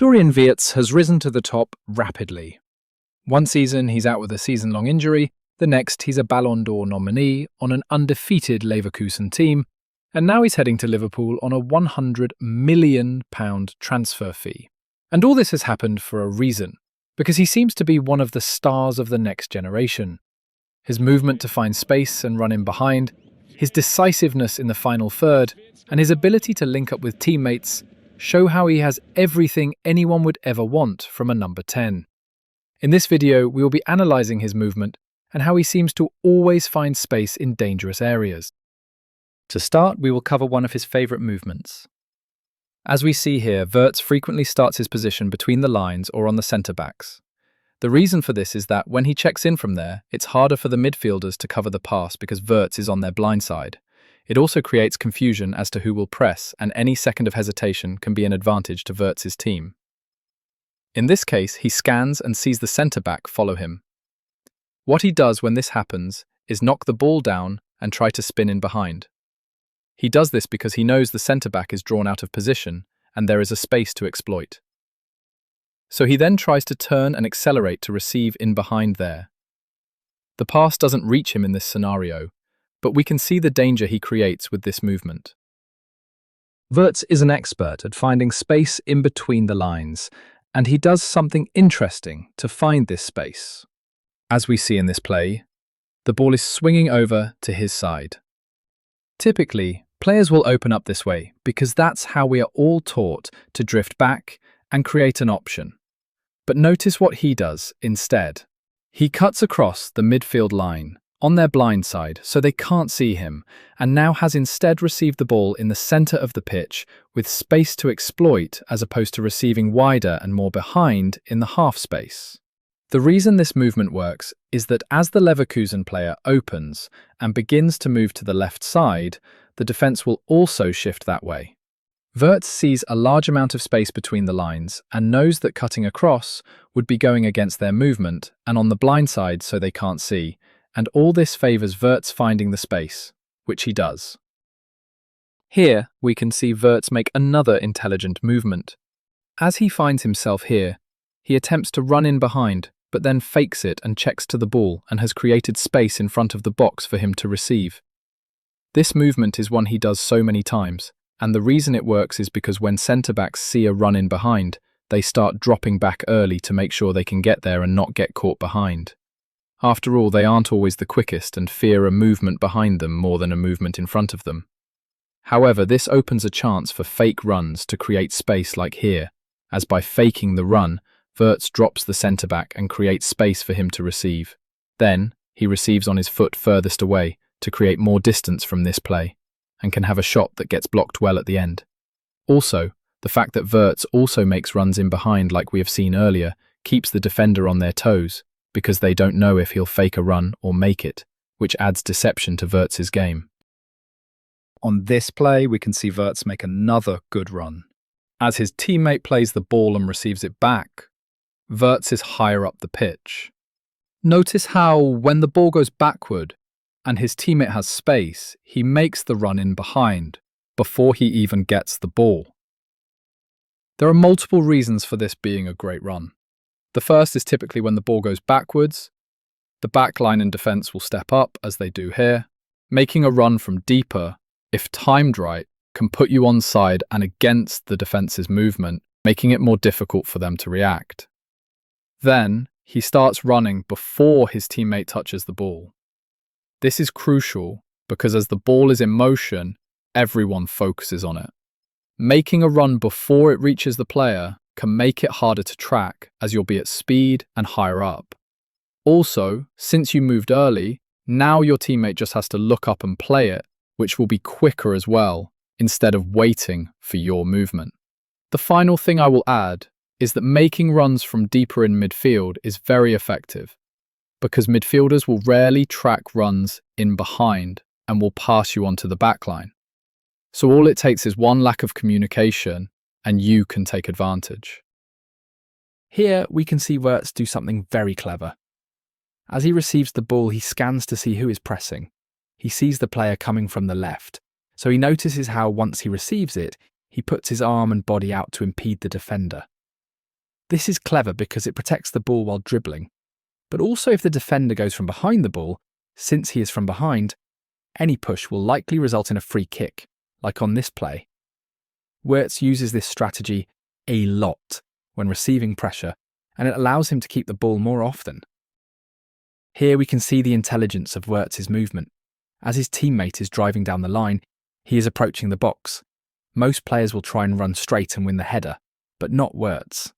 Florian Wirtz has risen to the top rapidly. One season he's out with a season-long injury, the next he's a Ballon d'Or nominee on an undefeated Leverkusen team, and now he's heading to Liverpool on a £100 million transfer fee. And all this has happened for a reason, because he seems to be one of the stars of the next generation. His movement to find space and run in behind, his decisiveness in the final third, and his ability to link up with teammates show how he has everything anyone would ever want from a number 10. In this video, we will be analysing his movement and how he seems to always find space in dangerous areas. To start, we will cover one of his favourite movements. As we see here, Wirtz frequently starts his position between the lines or on the centre-backs. The reason for this is that when he checks in from there, it's harder for the midfielders to cover the pass because Wirtz is on their blind side. It also creates confusion as to who will press, and any second of hesitation can be an advantage to Wirtz's team. In this case, he scans and sees the centre-back follow him. What he does when this happens is knock the ball down and try to spin in behind. He does this because he knows the centre-back is drawn out of position and there is a space to exploit. So he then tries to turn and accelerate to receive in behind there. The pass doesn't reach him in this scenario, but we can see the danger he creates with this movement. Wirtz is an expert at finding space in between the lines, and he does something interesting to find this space. As we see in this play, the ball is swinging over to his side. Typically, players will open up this way because that's how we are all taught to drift back and create an option. But notice what he does instead. He cuts across the midfield line on their blind side so they can't see him, and now has instead received the ball in the centre of the pitch with space to exploit as opposed to receiving wider and more behind in the half space. The reason this movement works is that as the Leverkusen player opens and begins to move to the left side, the defence will also shift that way. Wirtz sees a large amount of space between the lines and knows that cutting across would be going against their movement and on the blind side so they can't see, and all this favours Wirtz finding the space, which he does. Here, we can see Wirtz make another intelligent movement. As he finds himself here, he attempts to run in behind, but then fakes it and checks to the ball and has created space in front of the box for him to receive. This movement is one he does so many times, and the reason it works is because when centre-backs see a run in behind, they start dropping back early to make sure they can get there and not get caught behind. After all, they aren't always the quickest and fear a movement behind them more than a movement in front of them. However, this opens a chance for fake runs to create space like here, as by faking the run, Wirtz drops the centre-back and creates space for him to receive. Then, he receives on his foot furthest away to create more distance from this play, and can have a shot that gets blocked well at the end. Also, the fact that Wirtz also makes runs in behind like we have seen earlier keeps the defender on their toes, because they don't know if he'll fake a run or make it, which adds deception to Wirtz's game. On this play, we can see Wirtz make another good run. As his teammate plays the ball and receives it back, Wirtz is higher up the pitch. Notice how, when the ball goes backward and his teammate has space, he makes the run in behind, before he even gets the ball. There are multiple reasons for this being a great run. The first is typically when the ball goes backwards, the back line and defence will step up, as they do here. Making a run from deeper, if timed right, can put you onside and against the defence's movement, making it more difficult for them to react. Then, he starts running before his teammate touches the ball. This is crucial because as the ball is in motion, everyone focuses on it. Making a run before it reaches the player can make it harder to track as you'll be at speed and higher up. Also, since you moved early, now your teammate just has to look up and play it, which will be quicker as well, instead of waiting for your movement. The final thing I will add is that making runs from deeper in midfield is very effective, because midfielders will rarely track runs in behind and will pass you onto the backline. So all it takes is one lack of communication and you can take advantage. Here we can see Wirtz do something very clever. As he receives the ball, he scans to see who is pressing. He sees the player coming from the left, so he notices how once he receives it, he puts his arm and body out to impede the defender. This is clever because it protects the ball while dribbling, but also if the defender goes from behind the ball, since he is from behind, any push will likely result in a free kick, like on this play. Wirtz uses this strategy a lot when receiving pressure, and it allows him to keep the ball more often. Here we can see the intelligence of Wirtz's movement. As his teammate is driving down the line, he is approaching the box. Most players will try and run straight and win the header, but not Wirtz.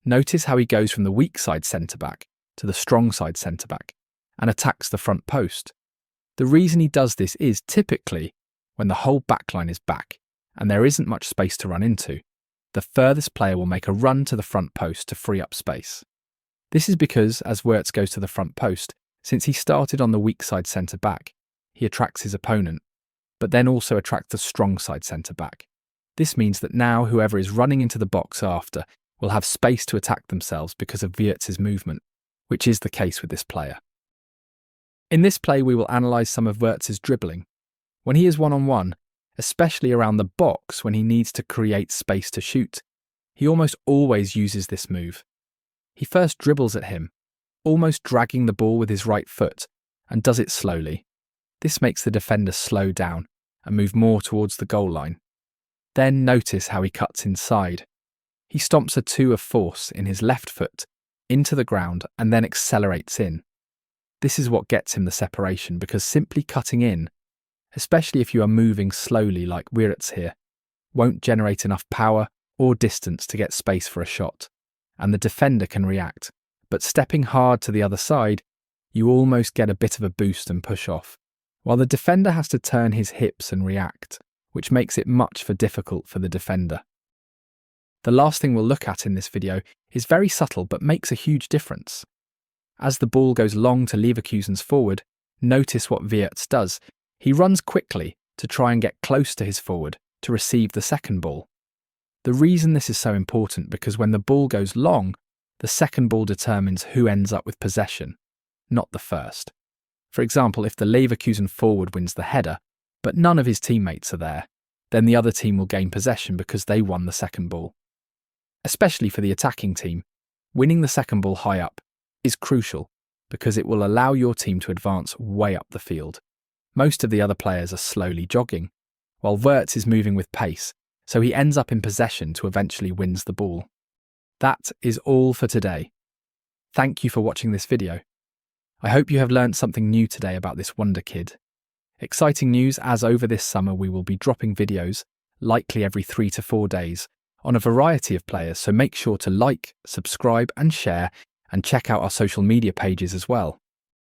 Notice how he goes from the weak side centre-back to the strong side centre-back and attacks the front post. The reason he does this is typically when the whole backline is back and there isn't much space to run into. The furthest player will make a run to the front post to free up space. This is because as Wirtz goes to the front post, since he started on the weak side centre-back, he attracts his opponent, but then also attracts the strong side centre-back. This means that now whoever is running into the box after will have space to attack themselves because of Wirtz's movement, which is the case with this player. In this play, we will analyse some of Wirtz's dribbling. When he is one-on-one, especially around the box when he needs to create space to shoot, he almost always uses this move. He first dribbles at him, almost dragging the ball with his right foot, and does it slowly. This makes the defender slow down and move more towards the goal line. Then notice how he cuts inside. He stomps a 2 of force in his left foot into the ground and then accelerates in. This is what gets him the separation because simply cutting in, especially if you are moving slowly like Wirtz here, won't generate enough power or distance to get space for a shot, and the defender can react. But stepping hard to the other side, you almost get a bit of a boost and push off, while the defender has to turn his hips and react, which makes it much more difficult for the defender. The last thing we'll look at in this video is very subtle but makes a huge difference. As the ball goes long to Leverkusen's forward, notice what Wirtz does. He runs quickly to try and get close to his forward to receive the second ball. The reason this is so important because when the ball goes long, the second ball determines who ends up with possession, not the first. For example, if the Leverkusen forward wins the header, but none of his teammates are there, then the other team will gain possession because they won the second ball. Especially for the attacking team, winning the second ball high up is crucial because it will allow your team to advance way up the field. Most of the other players are slowly jogging, while Wirtz is moving with pace, so he ends up in possession to eventually wins the ball. That is all for today. Thank you for watching this video. I hope you have learned something new today about this wonder kid. Exciting news as over this summer we will be dropping videos, likely every 3 to 4 days, on a variety of players, so make sure to like, subscribe and share, and check out our social media pages as well.